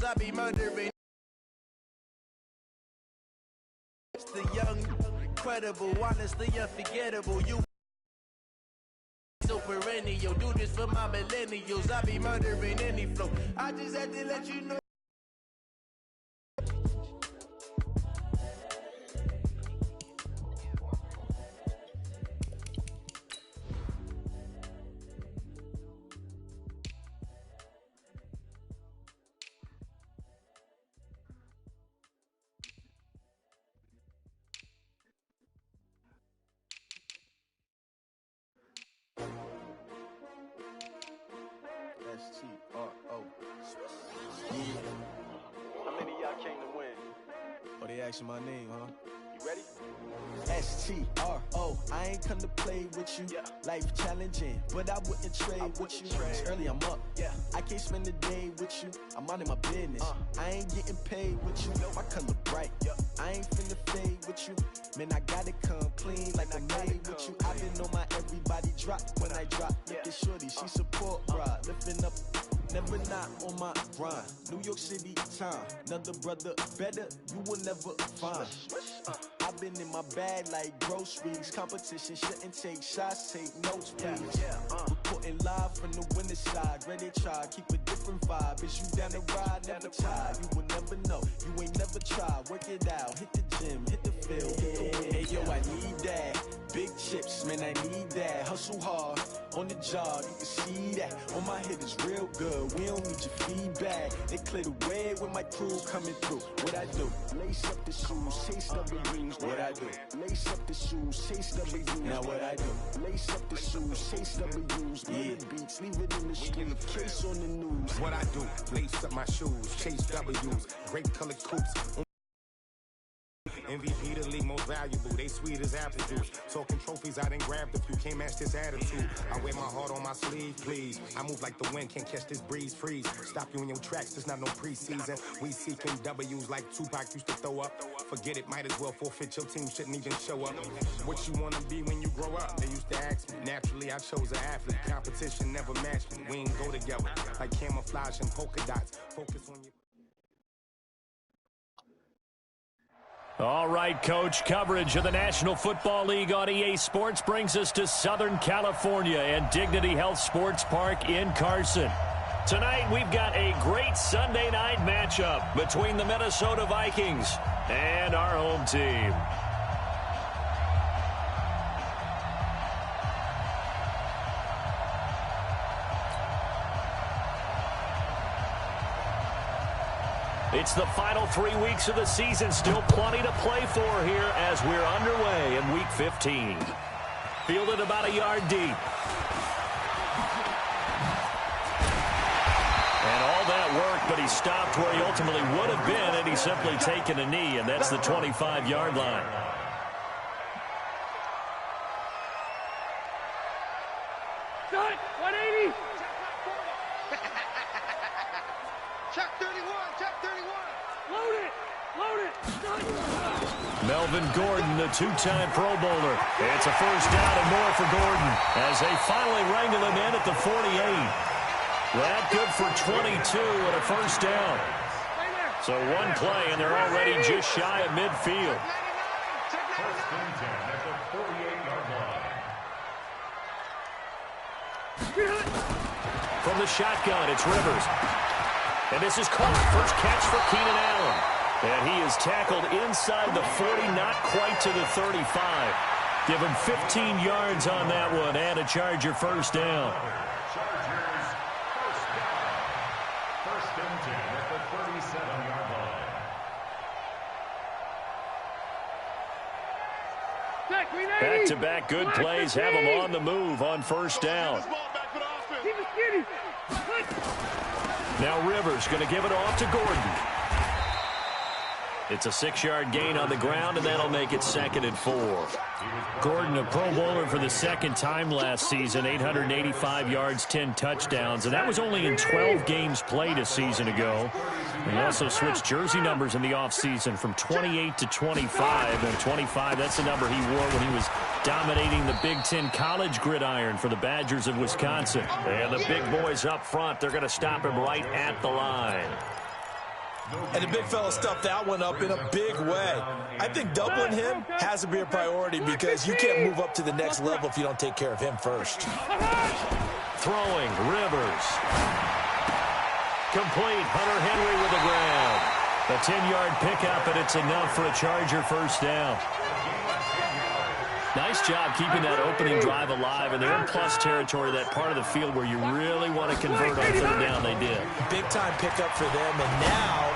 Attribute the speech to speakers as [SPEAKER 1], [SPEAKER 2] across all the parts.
[SPEAKER 1] I be murdering. It's the young, incredible, honestly unforgettable. You so perennial, do this for my millennials. I be murdering any flow. I just had to let you know. S-T-R-O. Yeah.
[SPEAKER 2] How many of y'all came to win?
[SPEAKER 1] Oh, they asking my name, huh?
[SPEAKER 2] You ready?
[SPEAKER 1] S-T-R-O. I ain't come to play with you.
[SPEAKER 2] Yeah.
[SPEAKER 1] Life challenging, but I wouldn't trade with you. It's early, I'm up.
[SPEAKER 2] Yeah.
[SPEAKER 1] I can't spend the day with you. I'm minding my business. I ain't getting paid with you. My color bright.
[SPEAKER 2] Yeah.
[SPEAKER 1] I ain't finna fade with you. Man, I gotta come clean like I made with you. I've been on my everybody drop when I drop. Look at shorty, she support bra. Lifting up, never not on my grind. New York City time, another brother better, you will never find. I've been in my bag like groceries. Competition shouldn't take shots, take notes, please. Reporting live from the winter side. Ready to try, keep a different vibe. Is you down the ride, never tired. You will never know, you ain't never tried. Work it out, hit the gym, hit the field, hit the wind. Hey yo, I need that. Big chips, man, I need that. Hustle hard, on the job, you can see that. On my hit is real good, we don't need your feedback. They clear the way with my crew coming through. What I do? Lace up the shoes, chase up the rings. What I do? Lace up the shoes, chase up the rings. Now what I do? Lace up the shoes, chase up the rings. Yeah, beats, leave it in the street, case on the news.
[SPEAKER 3] What I do? Lace up my shoes, chase W's, great colored coupes. MVP the league most valuable, they sweet as apple juice. Talking trophies, I done grabbed a few, can't match this attitude. I wear my heart on my sleeve, please. I move like the wind, can't catch this breeze, freeze. Stop you in your tracks, there's not no preseason. We seeking W's like Tupac used to throw up. Forget it, might as well forfeit, your team shouldn't even show up. What you wanna be when you grow up? They used to ask me. Naturally, I chose an athlete. Competition never matched me. We ain't go together like camouflage and polka dots. Focus on your...
[SPEAKER 4] All right, Coach, coverage of the National Football League on EA Sports brings us to Southern California and Dignity Health Sports Park in Carson. Tonight, we've got a great Sunday night matchup between the Minnesota Vikings and our home team. It's the final 3 weeks of the season. Still plenty to play for here as we're underway in Week 15. Fielded about a yard deep. And all that work, but he stopped where he ultimately would have been had he simply taken a knee, and that's the 25-yard line.
[SPEAKER 5] Cut! 180! Check 31! Check 31! Load it! Load it!
[SPEAKER 4] Melvin Gordon, the two-time Pro Bowler. It's a first down and more for Gordon as they finally wrangle him in at the 48. That good for 22 and a first down. So one play, and they're already just shy of midfield.
[SPEAKER 6] First and 10 at the 48-yard line.
[SPEAKER 4] From the shotgun, it's Rivers. And this is caught. First catch for Keenan Allen. And he is tackled inside the 40, not quite to the 35. Give him 15 yards on that one and a Charger first down.
[SPEAKER 6] Chargers first down. First and 10 at the 37-yard line.
[SPEAKER 4] Back-to-back good plays have him on the move on first down. Now Rivers going to give it off to Gordon. It's a 6-yard gain on the ground, and that'll make it 2nd and 4. Gordon, a Pro Bowler for the second time last season, 885 yards, 10 touchdowns, and that was only in 12 games played a season ago. He also switched jersey numbers in the offseason from 28 to 25, and 25, that's the number he wore when he was dominating the Big Ten college gridiron for the Badgers of Wisconsin. And the big boys up front, they're going to stop him right at the line.
[SPEAKER 7] And the big fella stuffed that one up in a big way. I think doubling him has to be a priority because you can't move up to the next level if you don't take care of him first.
[SPEAKER 4] Throwing, Rivers. Complete, Hunter Henry with the grab. A 10-yard pickup, and it's enough for a Charger first down. Nice job keeping that opening drive alive, and they're in plus territory, that part of the field where you really want to convert on third down. They did.
[SPEAKER 7] Big-time pickup for them, and now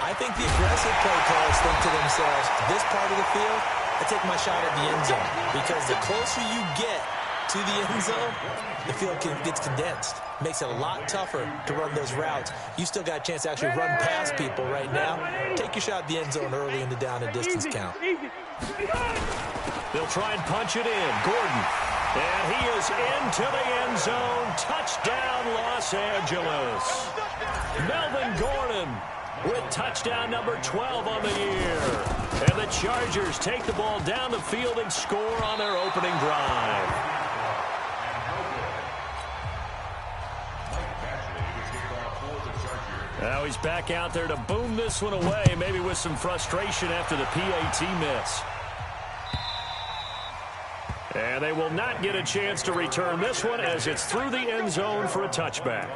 [SPEAKER 7] I think the aggressive play callers think to themselves, this part of the field, I take my shot at the end zone, because the closer you get to the end zone, the field gets condensed. Makes it a lot tougher to run those routes. You still got a chance to actually run past people right now. Take your shot at the end zone early in the down and distance count.
[SPEAKER 4] They'll try and punch it in. Gordon. And he is into the end zone. Touchdown, Los Angeles. Melvin Gordon with touchdown number 12 on the year. And the Chargers take the ball down the field and score on their opening drive. Now he's back out there to boom this one away, maybe with some frustration after the PAT miss. And they will not get a chance to return this one as it's through the end zone for a touchback.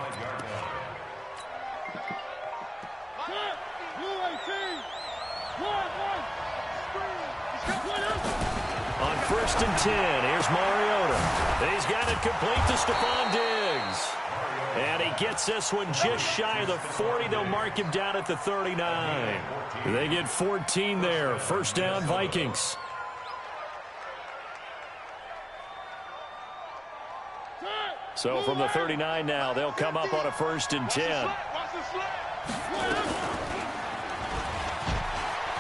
[SPEAKER 4] On 1st and 10, here's Mariota. He's got it complete to Stephon Diggs. And he gets this one just shy of the 40. They'll mark him down at the 39. They get 14 there. First down, Vikings. So from the 39 now, they'll come up on a 1st and 10.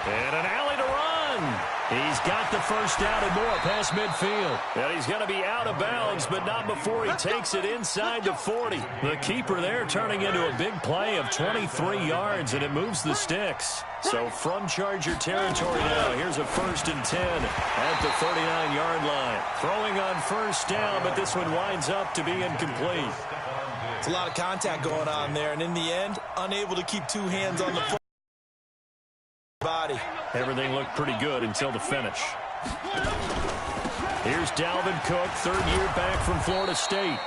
[SPEAKER 4] And an alley to run. He's got the first down and more past midfield. And he's going to be out of bounds, but not before he takes it inside the 40. The keeper there turning into a big play of 23 yards, and it moves the sticks. So from Charger territory now, here's a 1st and 10 at the 39-yard line. Throwing on 1st down, but this one winds up to be incomplete.
[SPEAKER 7] It's a lot of contact going on there, and in the end, unable to keep two hands on the foot. Body.
[SPEAKER 4] Everything looked pretty good until the finish. Here's Dalvin Cook, 3rd year back from Florida State.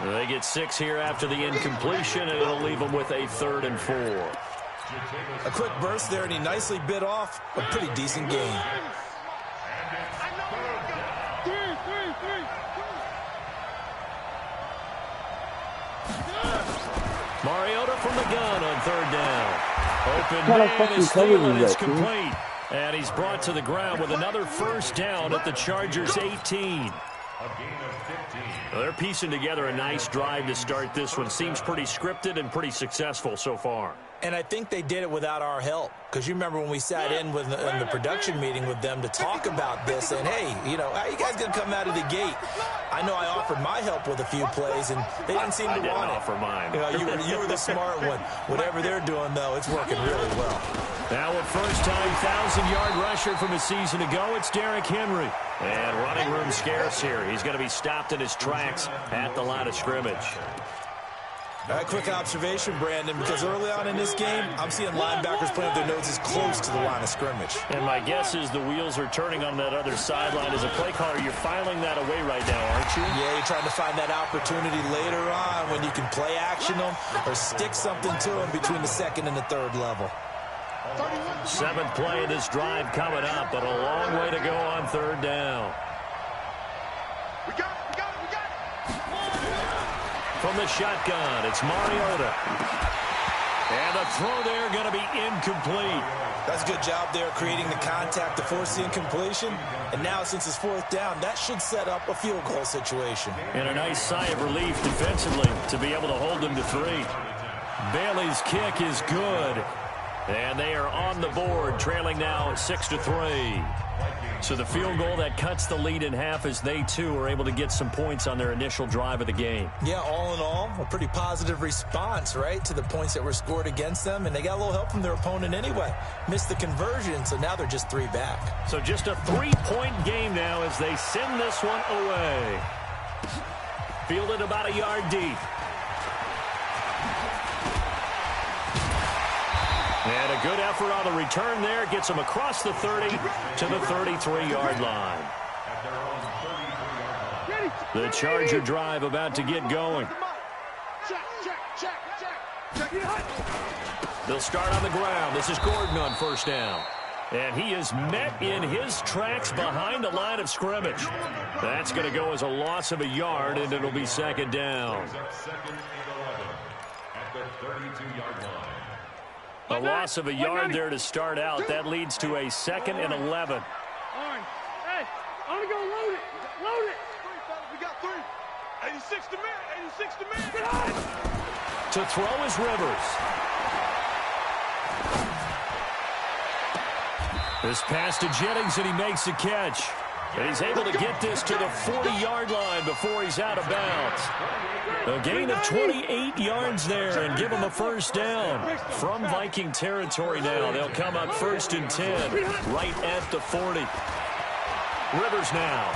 [SPEAKER 4] They get 6 here after the incompletion, and it'll leave them with a 3rd and 4.
[SPEAKER 7] A quick burst there, and he nicely bit off a pretty decent gain.
[SPEAKER 4] Mariota from the gun on 3rd down. Open man is Thielen, it's complete. And he's brought to the ground with another first down at the Chargers' 18. Well, they're piecing together a nice drive to start this one. Seems pretty scripted and pretty successful so far.
[SPEAKER 7] And I think they did it without our help. Because you remember when we sat in the production meeting with them to talk about this, and hey, you know, how you guys going to come out of the gate? I know I offered my help with a few plays, and they didn't seem to want it.
[SPEAKER 4] I didn't offer mine.
[SPEAKER 7] You know, you were the smart one. Whatever they're doing, though, it's working really well.
[SPEAKER 4] Now a first-time 1,000-yard rusher from a season ago, it's Derrick Henry. And running room scarce here. He's going to be stopped in his tracks at the line of scrimmage.
[SPEAKER 7] Quick observation, Brandon, because early on in this game, I'm seeing linebackers playing with their noses close to the line of scrimmage.
[SPEAKER 4] And my guess is the wheels are turning on that other sideline. As a play caller, you're filing that away right now, aren't you?
[SPEAKER 7] Yeah, you're trying to find that opportunity later on when you can play action them or stick something to them between the 2nd and the 3rd level.
[SPEAKER 4] 7th play of this drive coming up, but a long way to go on 3rd down.
[SPEAKER 5] We got it, we got it, we got it.
[SPEAKER 4] From the shotgun, it's Mariota. And the throw there going to be incomplete.
[SPEAKER 7] That's a good job there creating the contact to force the incompletion. And now since it's 4th down, that should set up a field goal situation.
[SPEAKER 4] And a nice sigh of relief defensively to be able to hold them to 3. Bailey's kick is good. And they are on the board, trailing now 6-3. So the field goal that cuts the lead in half as they, too, are able to get some points on their initial drive of the game.
[SPEAKER 7] Yeah, all in all, a pretty positive response, right, to the points that were scored against them. And they got a little help from their opponent anyway. Missed the conversion, so now they're just 3 back.
[SPEAKER 4] So just a 3-point game now as they send this one away. Fielded about a yard deep. And a good effort on the return there. Gets him across the 30 to the 33-yard line. The Charger drive about to get going. They'll start on the ground. This is Gordon on first down. And he is met in his tracks behind the line of scrimmage. That's going to go as a loss of a yard, and it'll be second down. A loss of a yard there to start out. That leads to a 2nd and 11.
[SPEAKER 5] Hey, I'm going to go load it. Load it. We got 3. 86 to man. 86 to man.
[SPEAKER 4] To throw is Rivers. This pass to Jennings, and he makes the catch. And he's able to get this to the 40-yard line before he's out of bounds. A gain of 28 yards there and give him a first down. From Viking territory now, they'll come up 1st and 10, right at the 40. Rivers now.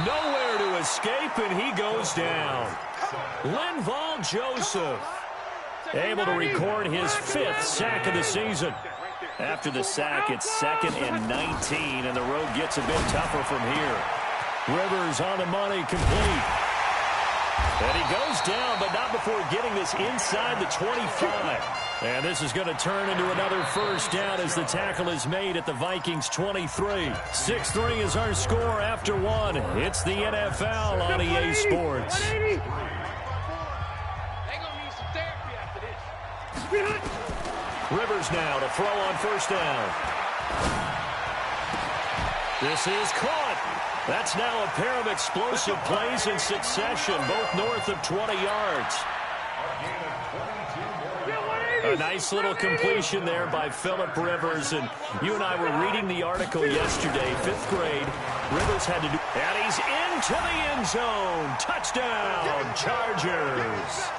[SPEAKER 4] Nowhere to escape, and he goes down. Linval Joseph able to record his 5th sack of the season. After the sack, it's 2nd and 19, and the road gets a bit tougher from here. Rivers on the money, complete. And he goes down, but not before getting this inside the 25. And this is going to turn into another first down as the tackle is made at the Vikings 23. 6-3 is our score after 1. It's the NFL on EA Sports.
[SPEAKER 5] They're going to need some therapy after this.
[SPEAKER 4] Rivers now to throw on first down. This is caught. That's now a pair of explosive plays in succession, both north of 20 yards. A nice little completion there by Phillip Rivers. And you and I were reading the article yesterday, 5th grade. Rivers had to do, and he's into the end zone. Touchdown, Chargers.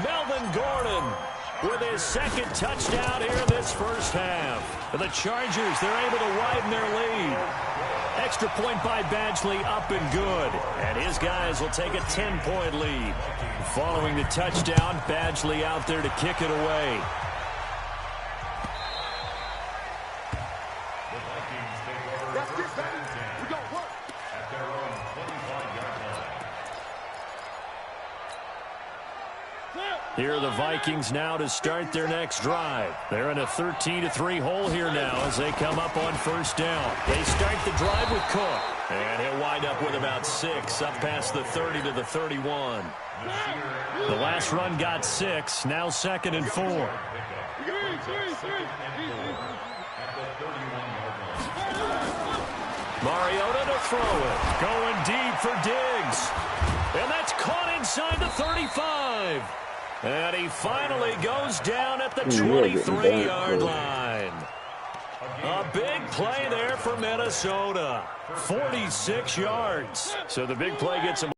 [SPEAKER 4] Melvin Gordon with his 2nd touchdown here in this first half. For the Chargers, they're able to widen their lead. Extra point by Badgley, up and good. And his guys will take a 10-point lead. Following the touchdown, Badgley out there to kick it away. Here are the Vikings now to start their next drive. They're in a 13-3 hole here now as they come up on first down. They start the drive with Cook. And he'll wind up with about 6 up past the 30 to the 31. The last run got 6. Now 2nd and 4. Mariota to throw it. Going deep for Diggs. And that's caught inside the 35. And he finally goes down at the 23-yard line. A big play there for Minnesota. 46 yards. So the big play gets him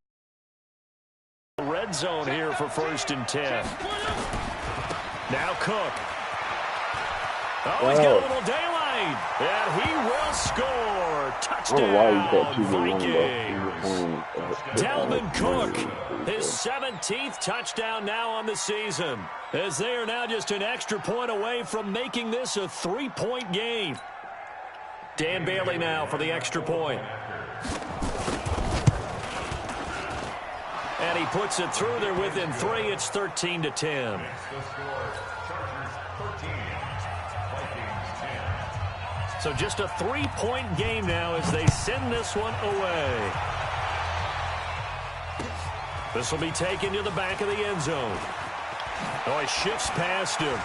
[SPEAKER 4] red zone here for 1st and 10. Now Cook. Oh, he's got a little daylight. And he will score. Touchdown, Vikings. Dalvin Cook, his 17th touchdown now on the season, as they are now just an extra point away from making this a 3-point game. Dan Bailey now for the extra point. And he puts it through there within 3. It's 13-10. So just a 3-point game now as they send this one away. This will be taken to the back of the end zone. Oh, he shifts past him.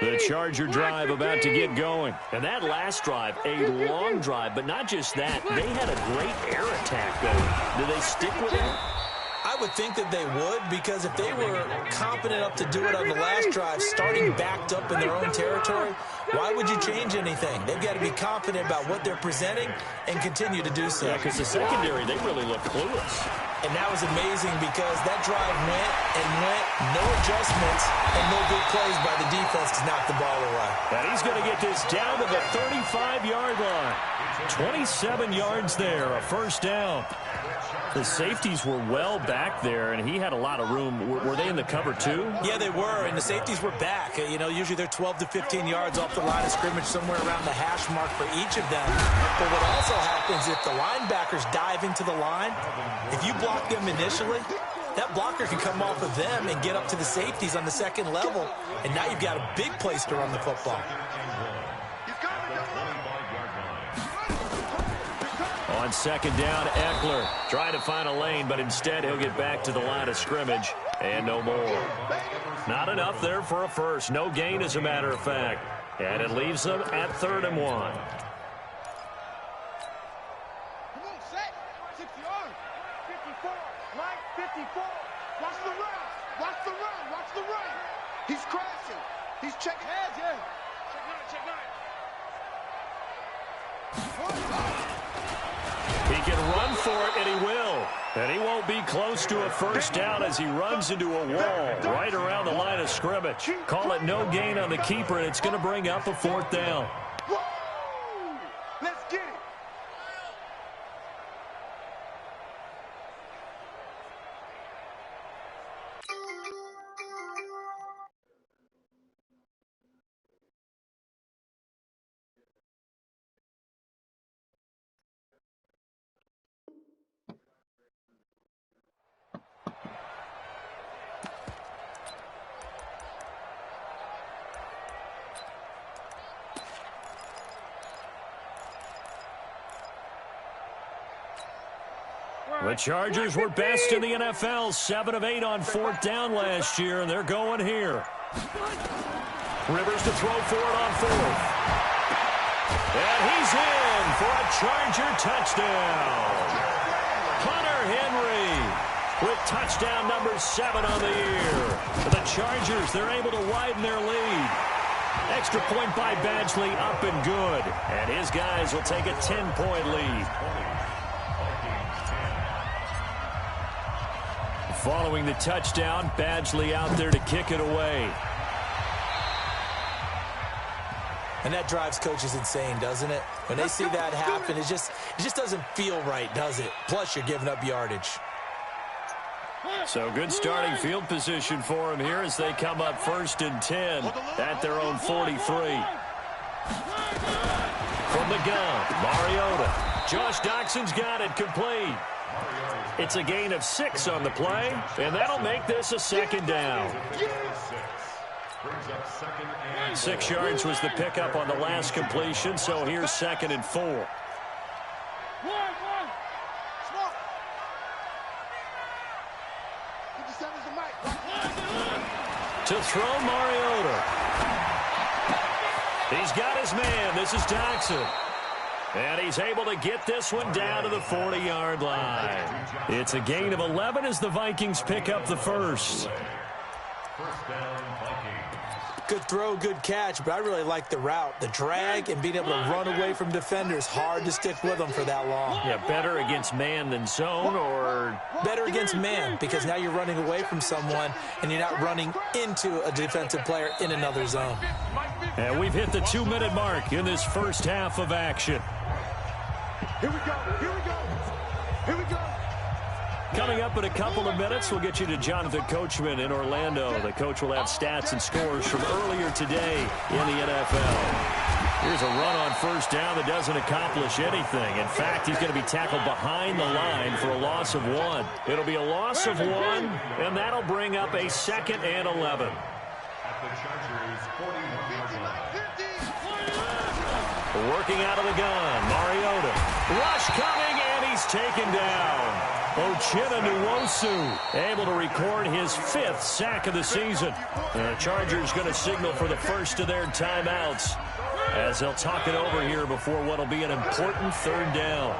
[SPEAKER 4] The Charger drive about to get going. And that last drive, a long drive, but not just that. They had a great air attack going. Do they stick with it?
[SPEAKER 7] I I would think that they would, because if they were confident enough to do it on the last drive, starting backed up in their own territory, why would you change anything? They've got to be confident about what they're presenting and continue to do so.
[SPEAKER 4] Yeah, because the secondary, they really look clueless.
[SPEAKER 7] And that was amazing because that drive went and went, no adjustments, and no good plays by the defense to knock the ball away.
[SPEAKER 4] And he's going to get this down to the 35-yard line. 27 yards there, a first down. The safeties were well back there, and he had a lot of room. Were they in the cover too?
[SPEAKER 7] Yeah, they were, and the safeties were back. You know, usually they're 12 to 15 yards off the line of scrimmage, somewhere around the hash mark for each of them. But what also happens if the linebackers dive into the line, if you block them initially, that blocker can come off of them and get up to the safeties on the second level, and now you've got a big place to run the football.
[SPEAKER 4] On second down, Eckler trying to find a lane, but instead he'll get back to the line of scrimmage and no more. Not enough there for a first. No gain, as a matter of fact. And it leaves them at 3rd and 1.
[SPEAKER 5] Come on, set. 6 yards. 54. Mike, 54. Watch the run. Watch the run. Watch the run. He's crashing. He's checking heads, yeah. Check nine.
[SPEAKER 4] He can run for it, and he will. And he won't be close to a first down as he runs into a wall right around the line of scrimmage. Call it no gain on the keeper, and it's going to bring up a 4th down.
[SPEAKER 5] Let's get it.
[SPEAKER 4] The Chargers were best in the NFL, 7 of 8 on 4th down last year, and they're going here. Rivers to throw for it on 4th. And he's in for a Charger touchdown. Hunter Henry with touchdown number 7 on the year. For the Chargers, they're able to widen their lead. Extra point by Badgley, up and good. And his guys will take a 10-point lead. Following the touchdown, Badgley out there to kick it away.
[SPEAKER 7] And that drives coaches insane, doesn't it? When they see that happen, it just doesn't feel right, does it? Plus, you're giving up yardage.
[SPEAKER 4] So good starting field position for him here as they come up 1st and 10 at their own 43. From the gun, Mariota. Josh Doxson's got it complete. It's a gain of 6 on the play, and that'll make this a 2nd down. 6 yards was the pickup on the last completion, so here's 2nd and 4. To throw, Mariota. He's got his man. This is Doxson. And he's able to get this one down to the 40-yard line. It's a gain of 11 as the Vikings pick up the first.
[SPEAKER 7] Good throw, good catch, but I really like the route. The drag and being able to run away from defenders. Hard to stick with them for that long.
[SPEAKER 4] Yeah, better against man than zone, or?
[SPEAKER 7] Better against man, because now you're running away from someone and you're not running into a defensive player in another zone.
[SPEAKER 4] And we've hit the 2-minute mark in this first half of action.
[SPEAKER 5] Here we go. Here we go. Here we go.
[SPEAKER 4] Coming up in a couple of minutes, we'll get you to Jonathan Coachman in Orlando. The coach will have stats and scores from earlier today in the NFL. Here's a run on first down that doesn't accomplish anything. In fact, he's going to be tackled behind the line for a loss of 1. It'll be a loss of 1, and that'll bring up a 2nd and 11. Working out of the gun, Mariota. Rush coming, and he's taken down. Uchenna Nwosu able to record his 5th sack of the season. And the Chargers going to signal for the first of their timeouts as they'll talk it over here before what will be an important 3rd down.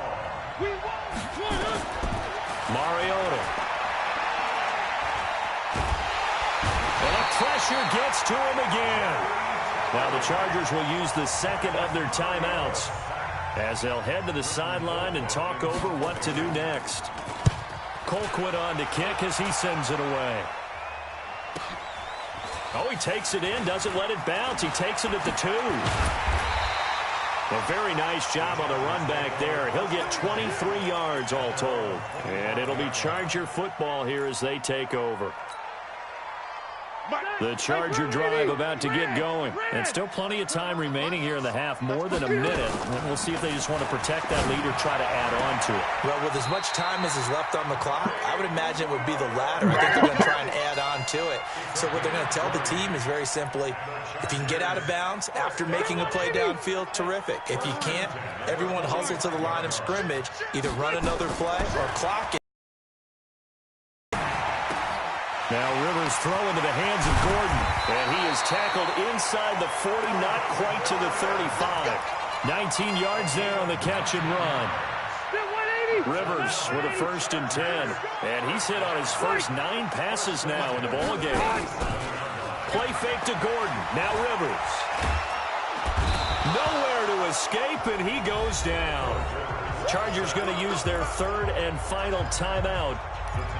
[SPEAKER 4] Mariota pressure gets to him again. Now the Chargers will use the second of their timeouts as they'll head to the sideline and talk over what to do next. Colquitt on to kick as he sends it away. Oh, he takes it in, doesn't let it bounce. He takes it at the 2. A very nice job on the run back there. He'll get 23 yards all told. And it'll be Charger football here as they take over. The Charger drive about to get going. And still plenty of time remaining here in the half, more than a minute. And we'll see if they just want to protect that lead or try to add on to it.
[SPEAKER 7] Well, with as much time as is left on the clock, I would imagine it would be the latter. I think they're going to try and add on to it. So what they're going to tell the team is very simply, if you can get out of bounds after making a play downfield, terrific. If you can't, everyone hustle to the line of scrimmage, either run another play or clock it.
[SPEAKER 4] Now Rivers throw into the hands of Gordon, and he is tackled inside the 40, not quite to the 35. 19 yards there on the catch and run. Rivers with a 1st and 10, and he's hit on his first 9 passes now in the ball game. Play fake to Gordon, now Rivers. Nowhere to escape, and he goes down. Chargers going to use their 3rd and final timeout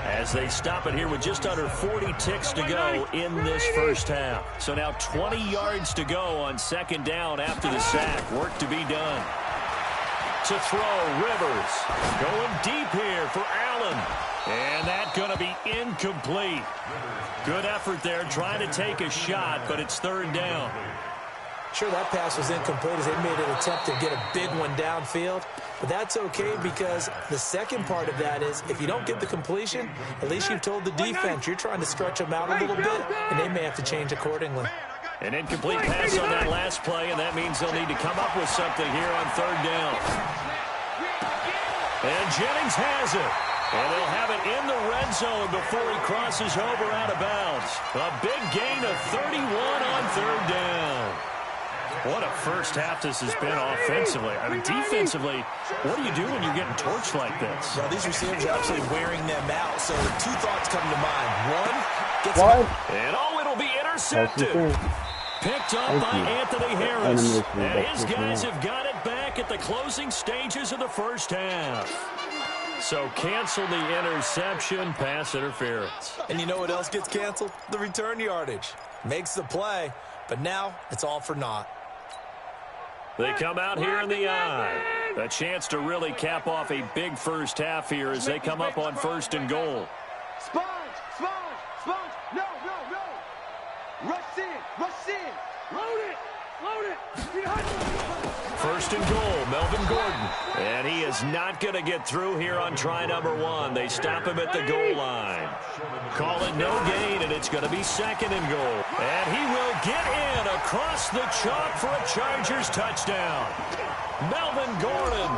[SPEAKER 4] as they stop it here with just under 40 ticks to go in this first half. So now 20 yards to go on 2nd down after the sack. Work to be done. To throw, Rivers. Going deep here for Allen. And that's going to be incomplete. Good effort there, trying to take a shot, but it's 3rd down.
[SPEAKER 7] Sure, that pass was incomplete as they made an attempt to get a big one downfield. But that's okay because the second part of that is if you don't get the completion, at least you've told the defense you're trying to stretch them out a little bit, and they may have to change accordingly.
[SPEAKER 4] An incomplete pass on that last play, and that means they'll need to come up with something here on 3rd down. And Jennings has it. And they'll have it in the red zone before he crosses over out of bounds. A big gain of 31 on 3rd down. What a first half this has been offensively. I mean, defensively, what do you do when you're getting torched like this?
[SPEAKER 7] Well, these receivers are absolutely wearing them out. So 2 thoughts come to mind. One, gets
[SPEAKER 4] and it'll be intercepted. Picked up by Anthony Harris. And his guys have got it back at the closing stages of the first half. So cancel the interception, pass interference.
[SPEAKER 7] And you know what else gets canceled? The return yardage. Makes the play, but now it's all for naught.
[SPEAKER 4] They come out here in the eye. A chance to really cap off a big first half here as they come up on 1st and goal.
[SPEAKER 5] Sponge, sponge, sponge. No, no, no. Rush in. Load it.
[SPEAKER 4] 1st and goal, Melvin Gordon. And he is not going to get through here on try number 1. They stop him at the goal line. Call it no gain, and it's going to be 2nd and goal. And he will get in across the chalk for a Chargers touchdown. Melvin Gordon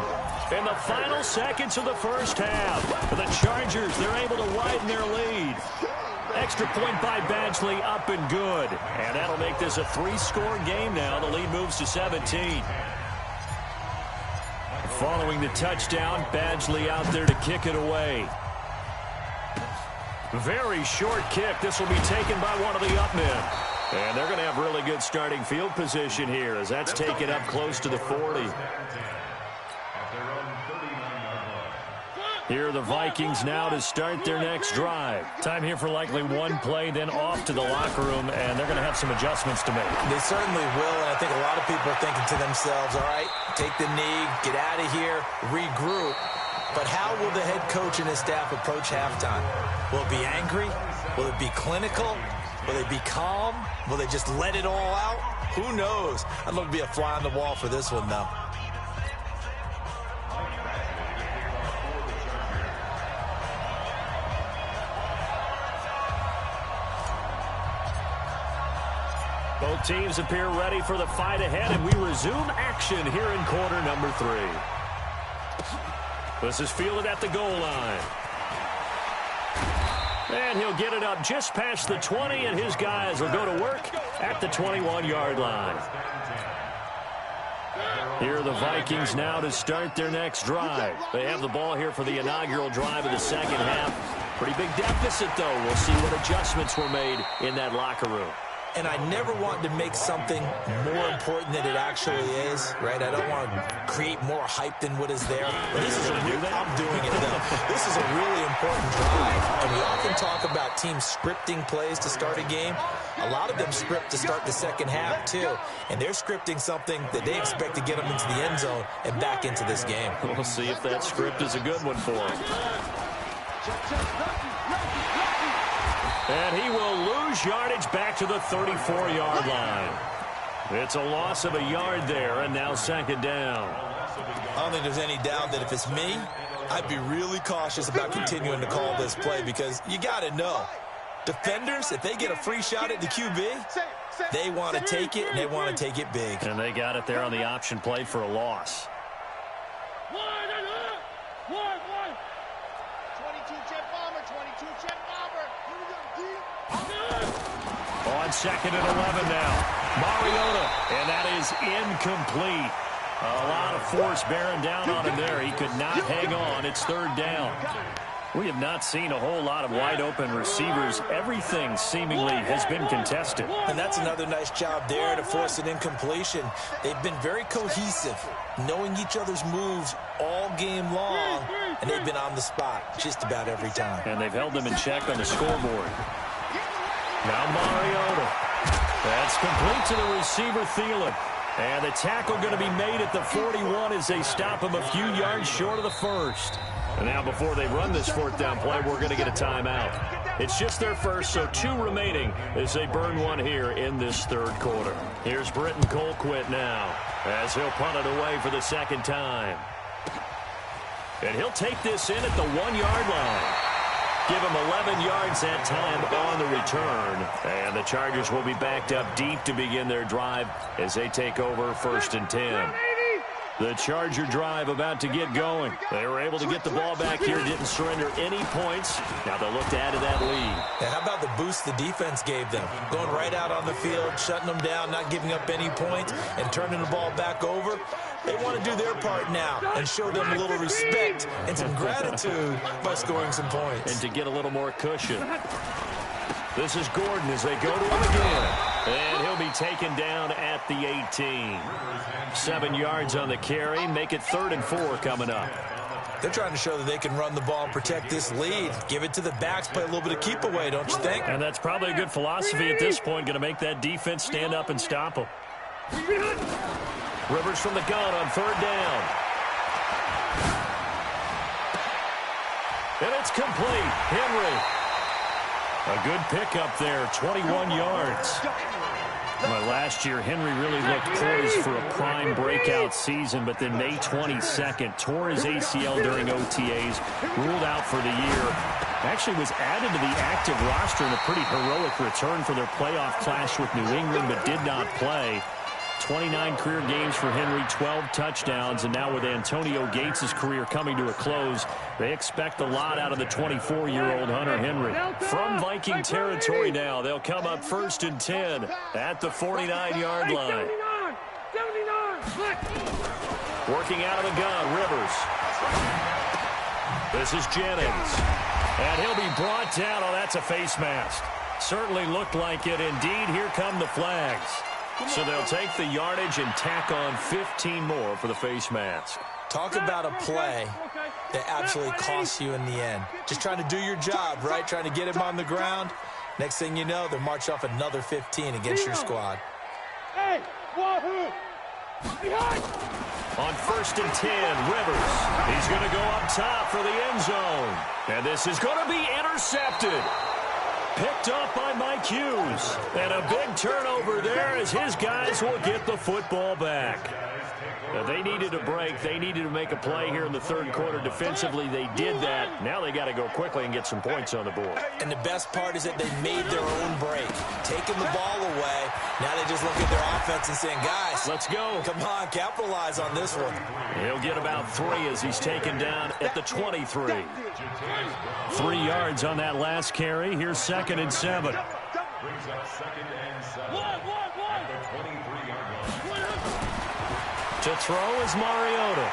[SPEAKER 4] in the final seconds of the first half. For the Chargers, they're able to widen their lead. Extra point by Badgley, up and good. And that'll make this a 3-score game now. The lead moves to 17. Following the touchdown, Badgley out there to kick it away. Very short kick. This will be taken by one of the up men. And they're going to have really good starting field position here as that's taken up close to the 40. Here are the Vikings now to start their next drive. Time here for likely one play, then off to the locker room, and they're going to have some adjustments to make.
[SPEAKER 7] They certainly will, and I think a lot of people are thinking to themselves, all right, take the knee, get out of here, regroup. But how will the head coach and his staff approach halftime? Will it be angry? Will it be clinical? Will they be calm? Will they just let it all out? Who knows? I'd love to be a fly on the wall for this one, though.
[SPEAKER 4] Both teams appear ready for the fight ahead, and we resume action here in quarter number 3. This is fielded at the goal line. And he'll get it up just past the 20, and his guys will go to work at the 21-yard line. Here are the Vikings now to start their next drive. They have the ball here for the inaugural drive of the second half. Pretty big deficit, though. We'll see what adjustments were made in that locker room.
[SPEAKER 7] and I never want to make something more important than it actually is, right? I don't want to create more hype than what is there. But this is I'm doing it, though. This is a really important drive, and we often talk about teams scripting plays to start a game. A lot of them script to start the second half, too, and they're scripting something that they expect to get them into the end zone and back into this game.
[SPEAKER 4] We'll see if that script is a good one for them. And he will lose yardage back to the 34-yard line. It's a loss of a yard there, and now second down.
[SPEAKER 7] I don't think there's any doubt that if it's me, I'd be really cautious about continuing to call this play because you got to know, defenders, if they get a free shot at the QB, they want to take it, and they want to take it big.
[SPEAKER 4] And they got it there on the option play for a loss.
[SPEAKER 5] 22 jet bomber, 22 jet bomber. Here we go, deep.
[SPEAKER 4] On second and 11 now. Mariota, and that is incomplete. A lot of force bearing down on him there. He could not hang on. It's third down. We have not seen a whole lot of wide-open receivers. Everything seemingly has been contested.
[SPEAKER 7] And that's another nice job there to force an incompletion. They've been very cohesive, knowing each other's moves all game long, and they've been on the spot just about every time.
[SPEAKER 4] And they've held them in check on the scoreboard. Now Mariota. That's complete to the receiver, Thielen. And the tackle going to be made at the 41 as they stop him a few yards short of the first. And now before they run this fourth down play, we're going to get a timeout. It's just their first, so 2 remaining as they burn one here in this third quarter. Here's Britton Colquitt now as he'll punt it away for the second time. And he'll take this in at the 1-yard line. Give him 11 yards that time on the return. And the Chargers will be backed up deep to begin their drive as they take over 1st and 10. The Charger drive about to get going. They were able to get the ball back here, didn't surrender any points. Now they'll look to add to that lead.
[SPEAKER 7] And how about the boost the defense gave them? Going right out on the field, shutting them down, not giving up any points, and turning the ball back over. They want to do their part now and show them a little respect and some gratitude by scoring some points.
[SPEAKER 4] And to get a little more cushion. This is Gordon as they go to him again. And he'll be taken down at the 18. 7 yards on the carry. Make it 3rd and 4 coming up.
[SPEAKER 7] They're trying to show that they can run the ball and protect this lead. Give it to the backs, play a little bit of keep away, don't you think?
[SPEAKER 4] And that's probably a good philosophy at this point. Going to make that defense stand up and stop them. Rivers from the gun on 3rd down. And it's complete. Henry. A good pickup there, 21 yards. Last year, Henry really looked poised for a prime breakout season, but then May 22nd, tore his ACL during OTAs, ruled out for the year. Actually was added to the active roster in a pretty heroic return for their playoff clash with New England, but did not play. 29 career games for Henry, 12 touchdowns, and now with Antonio Gates' career coming to a close, they expect a lot out of the 24-year-old Hunter Henry. From Viking territory now, they'll come up 1st and 10 at the 49-yard line. 79. Working out of the gun, Rivers. This is Jennings. And he'll be brought down. Oh, that's a face mask. Certainly looked like it. Indeed, here come the flags. So they'll take the yardage and tack on 15 more for the face mask.
[SPEAKER 7] Talk about a play that absolutely costs you in the end. Just trying to do your job, right? Trying to get him on the ground. Next thing you know, they'll march off another 15 against your squad.
[SPEAKER 5] Hey, wahoo!
[SPEAKER 4] On 1st and 10, Rivers. He's going to go up top for the end zone. And this is going to be intercepted. Picked up by Mike Hughes. And a big turnover there as his guys will get the football back. Now, they needed a break. They needed to make a play here in the third quarter. Defensively, they did that. Now they got to go quickly and get some points on the board.
[SPEAKER 7] And the best part is that they made their own break. Taking the ball away. Now they just look at their offense and saying, guys,
[SPEAKER 4] let's go.
[SPEAKER 7] Come on, capitalize on this one.
[SPEAKER 4] He'll get about 3 as he's taken down at the 23. 3 yards on that last carry. Here's 2nd and 7.
[SPEAKER 6] Brings up 2nd and 7 at the 23-yard line.
[SPEAKER 4] To throw is Mariota.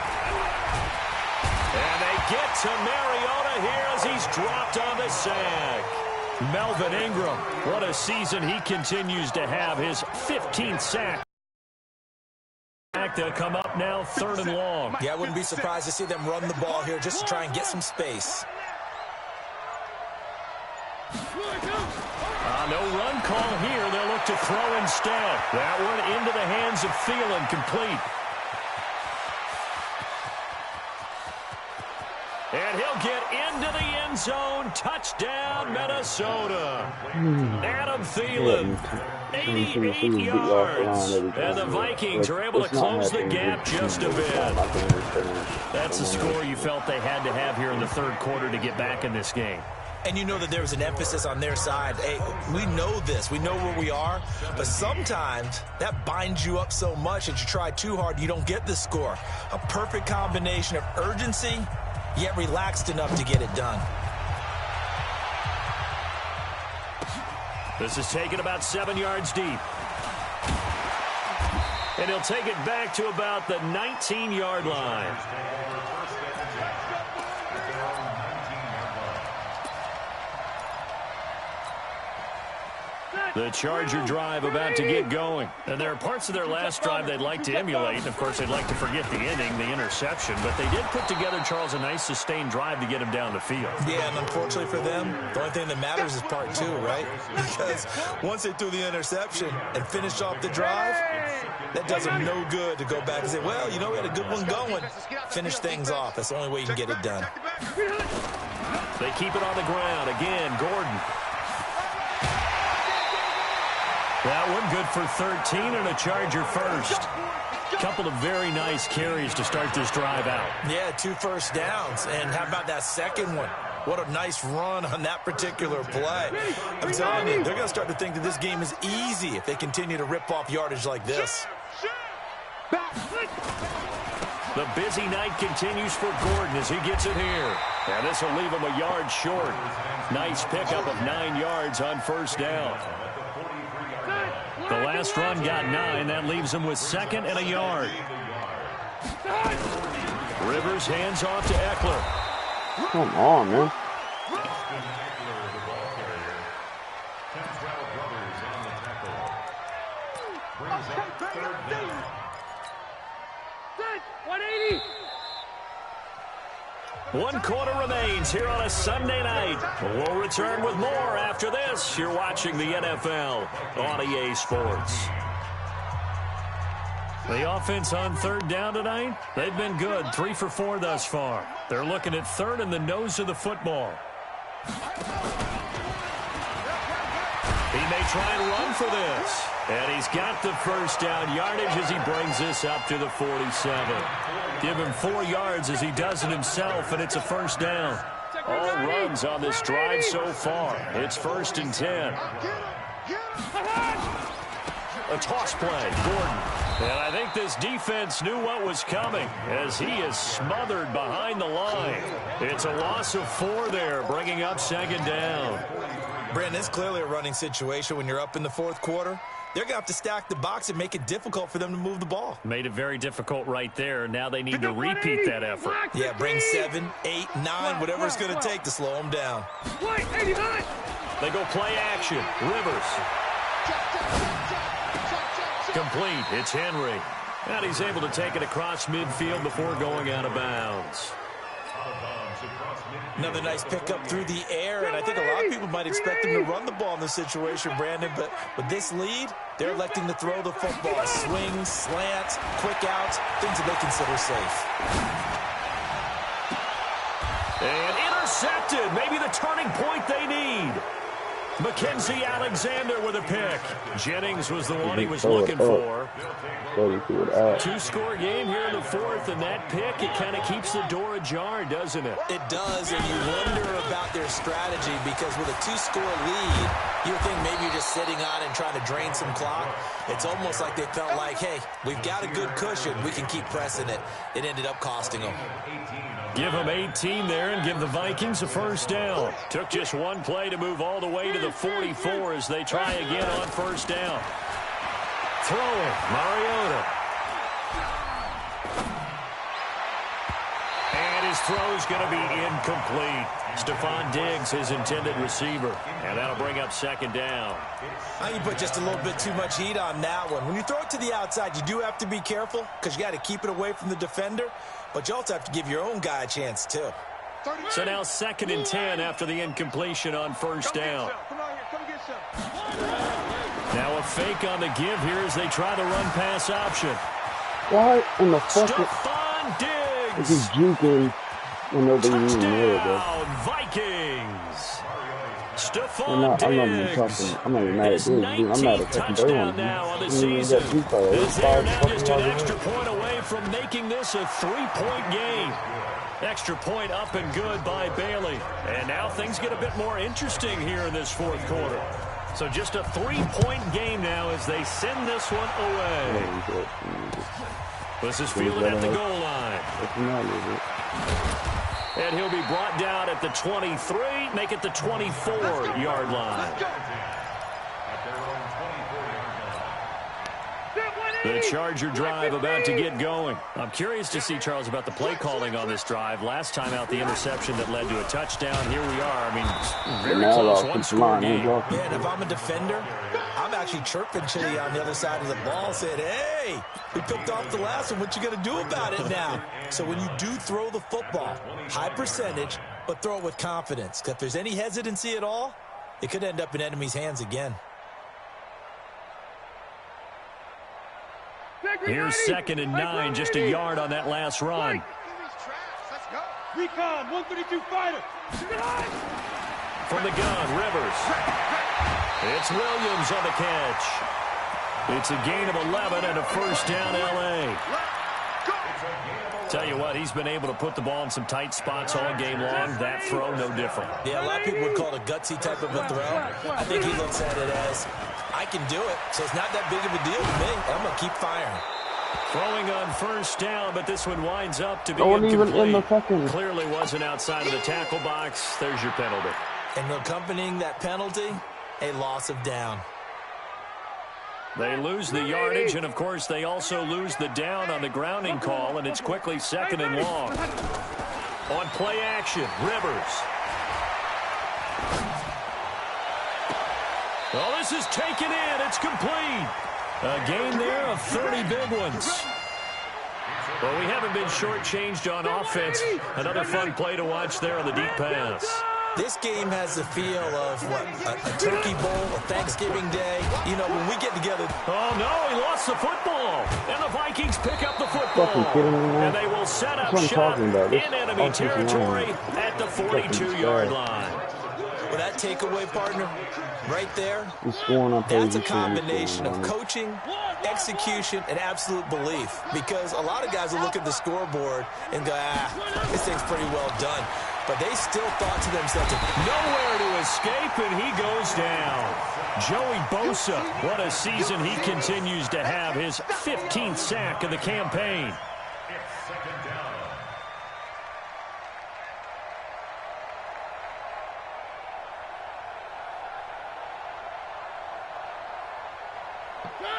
[SPEAKER 4] And they get to Mariota here as he's dropped on the sack. Melvin Ingram, what a season he continues to have. His 15th sack. To come up now, 3rd and long.
[SPEAKER 7] Yeah, I wouldn't be surprised to see them run the ball here just to try and get some space.
[SPEAKER 4] No run call here. They'll look to throw instead. That one into the hands of Thielen, complete. And he'll get into the end zone. Touchdown, Minnesota. Adam Thielen, 88 yards. And the Vikings are able to close the gap just a bit. That's the score you felt they had to have here in the 3rd quarter to get back in this game.
[SPEAKER 7] And you know that there was an emphasis on their side. Hey, we know this. We know where we are. But sometimes that binds you up so much that you try too hard, you don't get the score. A perfect combination of urgency, yet relaxed enough to get it done.
[SPEAKER 4] This is taken about 7 yards deep. And he'll take it back to about the 19-yard line. The Charger drive about to get going. And there are parts of their last drive they'd like to emulate. And, of course, they'd like to forget the ending, the interception. But they did put together, Charles, a nice sustained drive to get him down the field.
[SPEAKER 7] Yeah, and unfortunately for them, the only thing that matters is part 2, right? Because once they threw the interception and finished off the drive, that does them no good to go back and say, well, you know, we had a good one going. Finish things off. That's the only way you can get it done.
[SPEAKER 4] They keep it on the ground. Again, Gordon. That one good for 13 and a Charger first. Couple of very nice carries to start this drive out.
[SPEAKER 7] Yeah, 2 first downs. And how about that second one? What a nice run on that particular play. I'm telling you, they're going to start to think that this game is easy if they continue to rip off yardage like this.
[SPEAKER 4] The busy night continues for Gordon as he gets it here. And this will leave him a yard short. Nice pickup of 9 yards on first down. The last run got 9. That leaves him with 2nd and a yard. Rivers hands off to Eckler.
[SPEAKER 8] Come on, man.
[SPEAKER 4] One quarter remains here on a Sunday night. We'll return with more after this. You're watching the NFL on EA Sports. The offense on 3rd down tonight, they've been good. 3 for 4 thus far. They're looking at 3rd and the nose of the football. He may try and run for this. And he's got the first down yardage as he brings this up to the 47. Give him 4 yards as he does it himself, and it's a first down. All runs on this drive so far. It's 1st and 10. A toss play, Gordon. And I think this defense knew what was coming as he is smothered behind the line. It's a loss of 4 there, bringing up 2nd down.
[SPEAKER 7] Brandon, it's clearly a running situation when you're up in the 4th quarter. They're going to have to stack the box and make it difficult for them to move the ball.
[SPEAKER 4] Made it very difficult right there. Now they need to repeat that effort.
[SPEAKER 7] Yeah, bring 7, 8, 9, whatever it's going to take to slow them down.
[SPEAKER 4] They go play action. Rivers. Complete. It's Henry. And he's able to take it across midfield before going out of bounds.
[SPEAKER 7] Another nice pickup through the air, and I think a lot of people might expect them to run the ball in this situation, Brandon, but with this lead, they're electing to throw the football. Swings, slants, quick outs, things that they consider safe.
[SPEAKER 4] And intercepted. Maybe the turning point they need. Mackenzie Alexander with a pick. Jennings was the one he was looking for. 2-score game here in the 4th, and that pick, it kind of keeps the door ajar, doesn't it?
[SPEAKER 7] It does, and you wonder about their strategy because with a 2-score lead, you think maybe you're just sitting on and trying to drain some clock. It's almost like they felt like, hey, we've got a good cushion. We can keep pressing it. It ended up costing them.
[SPEAKER 4] Give them 18 there and give the Vikings a first down. Took just 1 play to move all the way to the 44 as they try again on first down. Throwing, Mariota. And his throw's going to be incomplete. Stephon Diggs, his intended receiver. And that'll bring up second down.
[SPEAKER 7] You put just a little bit too much heat on that one. When you throw it to the outside, you do have to be careful because you got to keep it away from the defender. But you also have to give your own guy a chance, too.
[SPEAKER 4] So now 2nd and 10 after the incompletion on first down. Now a fake on the give here as they try the run-pass option.
[SPEAKER 8] Why in the fuck
[SPEAKER 4] Stephon Diggs!
[SPEAKER 8] is he juking when nobody even there, bro?
[SPEAKER 4] Vikings! Stephon
[SPEAKER 8] I'm not even
[SPEAKER 4] Diggs!
[SPEAKER 8] talking. I'm not even mad at this, dude. I'm mad at
[SPEAKER 4] Touchdown now on the season. As they are now just an extra point away from making this a 3-point game. Extra point up and good by Bailey. And now things get a bit more interesting here in this 4th quarter. So just a 3-point game now as they send this one away. This is fielded at the goal line. And he'll be brought down at the 23, make it the 24-yard line. The Charger drive about to get going. I'm curious to see, Charles, about the play calling on this drive. Last time out, the interception that led to a touchdown. Here we are. I mean, very close, one-score game.
[SPEAKER 7] Man, if I'm a defender, I'm actually chirping Chitty on the other side of the ball, saying, hey, we picked off the last one. What you going to do about it now? So when you do throw the football, high percentage, but throw it with confidence. Because if there's any hesitancy at all, it could end up in enemy's hands again.
[SPEAKER 4] Here's 2nd and 9, just a yard on that last run.
[SPEAKER 5] Recon, 132 fighter.
[SPEAKER 4] From the gun, Rivers. It's Williams on the catch. It's a gain of 11 and a first down, L.A. Tell you what, he's been able to put the ball in some tight spots all game long. That throw, no different.
[SPEAKER 7] Yeah, a lot of people would call it a gutsy type of a throw. I think he looks at it as, I can do it, so it's not that big of a deal to me. I'm going to keep firing.
[SPEAKER 4] Throwing on first down, but this one winds up to be
[SPEAKER 8] incomplete.
[SPEAKER 4] Even
[SPEAKER 8] in the fucking...
[SPEAKER 4] Clearly wasn't outside of the tackle box. There's your penalty.
[SPEAKER 7] And accompanying that penalty, a loss of down.
[SPEAKER 4] They lose the yardage, and, of course, they also lose the down on the grounding call, and it's quickly 2nd and long. On play action, Rivers. Oh, this is taken in. It's complete. A gain there of 30 big ones. Well, we haven't been shortchanged on offense. Another fun play to watch there on the deep pass.
[SPEAKER 7] This game has the feel of, what, a turkey bowl, a Thanksgiving day. You know, when we get together.
[SPEAKER 4] Oh, no, he lost the football. And the Vikings pick up the football. And they will set up shop in enemy territory at the 42-yard line.
[SPEAKER 7] Well, that takeaway, partner, right there, that's a combination of coaching, execution, and absolute belief. Because a lot of guys will look at the scoreboard and go, this thing's pretty well done. But they still thought to themselves,
[SPEAKER 4] nowhere to escape, and he goes down. Joey Bosa, what a season he continues to have. His 15th sack of the campaign.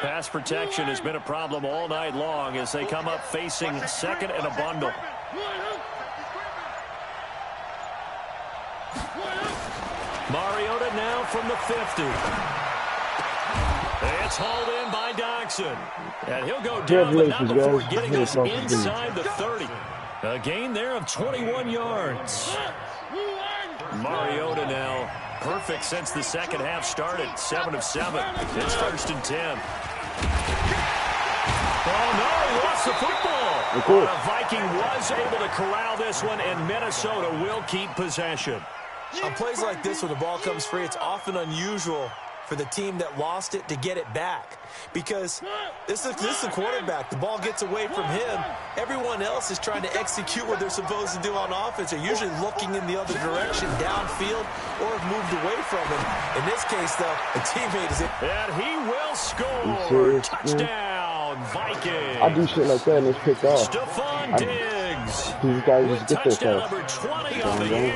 [SPEAKER 4] Pass protection has been a problem all night long as they come up facing 2nd and a bundle. Mariota now from the 50. It's hauled in by Doxson. And he'll go down, but not before getting us inside the 30. A gain there of 21 yards. Mariota now perfect since the second half started. 7 of 7. It's 1st and 10. Oh, no, he lost the football. The Viking was able to corral this one, and Minnesota will keep possession.
[SPEAKER 7] On plays like this, when the ball comes free, it's often unusual for the team that lost it to get it back. Because this is the quarterback. The ball gets away from him. Everyone else is trying to execute what they're supposed to do on offense. They're usually looking in the other direction, downfield, or have moved away from him. In this case, though, a teammate is in.
[SPEAKER 4] And he will score. Touchdown, Vikings.
[SPEAKER 8] I do shit like that and it's picked off.
[SPEAKER 4] Stephon Diggs.
[SPEAKER 8] These guys just get this
[SPEAKER 4] touchdown number 20 of the year.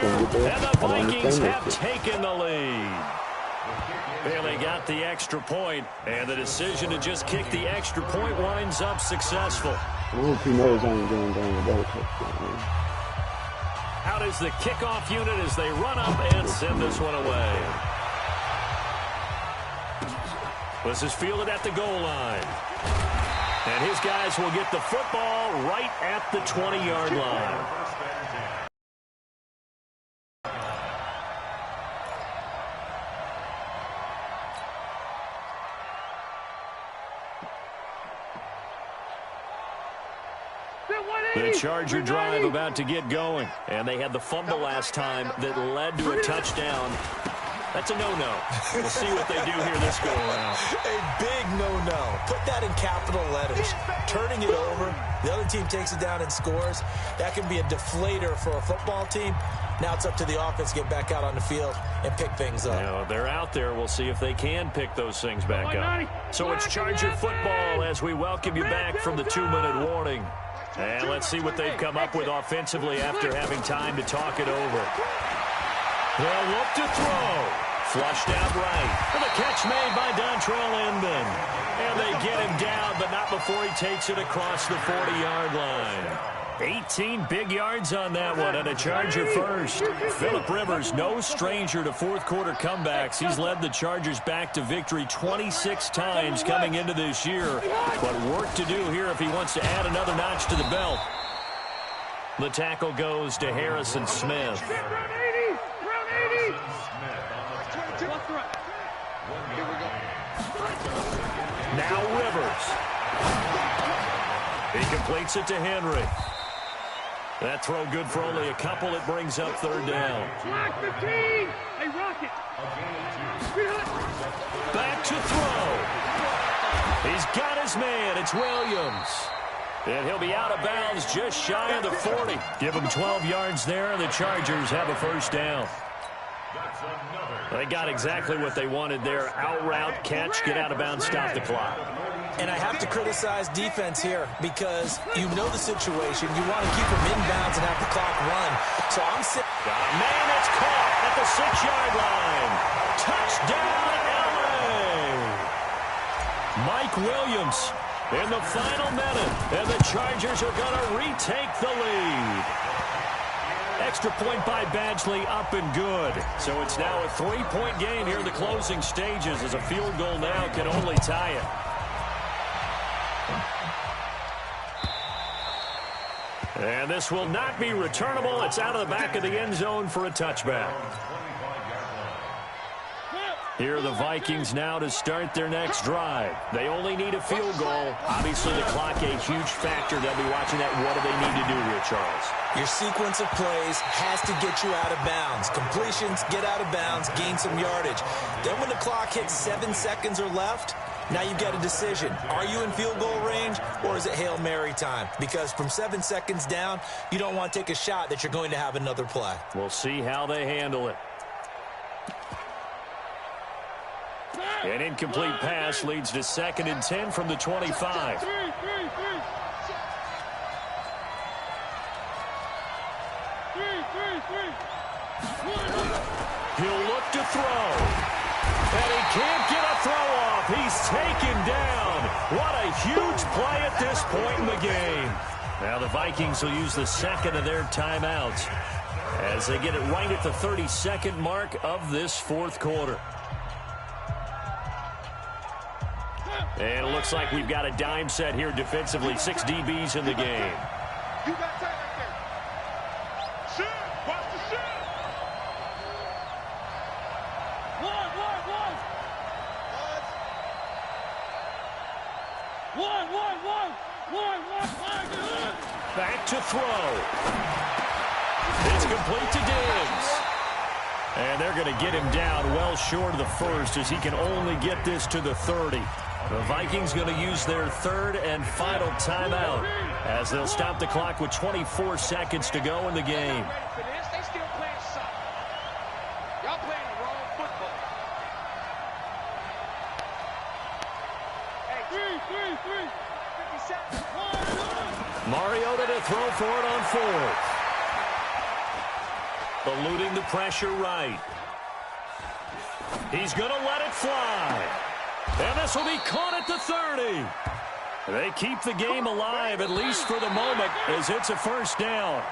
[SPEAKER 4] And the Vikings have taken the lead. Bailey got the extra point, and the decision to just kick the extra point winds up successful.
[SPEAKER 8] I hope he knows I ain't going down without a touchdown.
[SPEAKER 4] Out is the kickoff unit as they run up and send this one away. This is fielded at the goal line. And his guys will get the football right at the 20-yard line. The Charger drive about to get going. And they had the fumble last time that led to a touchdown. That's a no-no. We'll see what they do here this go-around.
[SPEAKER 7] A big no-no. Put that in capital letters. Turning it over, the other team takes it down and scores. That can be a deflator for a football team. Now it's up to the offense to get back out on the field and pick things up.
[SPEAKER 4] Now, they're out there. We'll see if they can pick those things back up. So it's Charger football as we welcome you back from the 2-minute warning. And let's see what they've come up with offensively after having time to talk it over. They'll look to throw. Flushed out right. And the catch made by Dontrell Inman. And they get him down, but not before he takes it across the 40-yard line. 18 big yards on that one, and a Charger first. Phillip Rivers, no stranger to fourth-quarter comebacks. He's led the Chargers back to victory 26 times coming into this year. But work to do here if he wants to add another notch to the belt. The tackle goes to Harrison Smith. Now Rivers. He completes it to Henry. That throw good for only a couple. It brings up third down. Back to throw. He's got his man. It's Williams. And he'll be out of bounds just shy of the 40. Give him 12 yards there, and the Chargers have a first down. They got exactly what they wanted there. Out route, catch, get out of bounds, stop the clock.
[SPEAKER 7] And I have to criticize defense here because you know the situation. You want to keep them inbounds and have the clock run. So I'm sitting.
[SPEAKER 4] Man, it's caught at the 6-yard line. Touchdown, LA. Mike Williams in the final minute. And the Chargers are going to retake the lead. Extra point by Badgley, up and good. So it's now a 3-point game here in the closing stages as a field goal now can only tie it. And this will not be returnable. It's out of the back of the end zone for a touchback. Here are the Vikings now to start their next drive. They only need a field goal. Obviously, the clock a huge factor. They'll be watching that. What do they need to do here, Charles?
[SPEAKER 7] Your sequence of plays has to get you out of bounds. Completions, get out of bounds, gain some yardage. Then when the clock hits 7 seconds or left, now you've got a decision. Are you in field goal range, or is it Hail Mary time? Because from 7 seconds down, you don't want to take a shot that you're going to have another play.
[SPEAKER 4] We'll see how they handle it. An incomplete pass leads to 2nd and 10 from the 25. He'll look to throw. And he can't get a throw off. He's taken down. What a huge play at this point in the game. Now the Vikings will use the second of their timeouts as they get it right at the 32nd mark of this fourth quarter. And it looks like we've got a dime set here defensively. 6 DBs in the game.
[SPEAKER 5] You got time right there. Shoot! Watch the shoot! One.
[SPEAKER 4] Back to throw. It's complete to Diggs. And they're going to get him down well short of the first as he can only get this to the 30. The Vikings going to use their third and final timeout as they'll stop the clock with 24 seconds to go in the game.
[SPEAKER 5] They still playing soccer. Y'all playing the wrong football. Hey, 50 seconds.
[SPEAKER 4] Mariota to throw for it on 4th. Eluding the pressure right. He's going to let it fly. And this will be caught at the 30. They keep the game alive, at least for the moment, as it's a first down.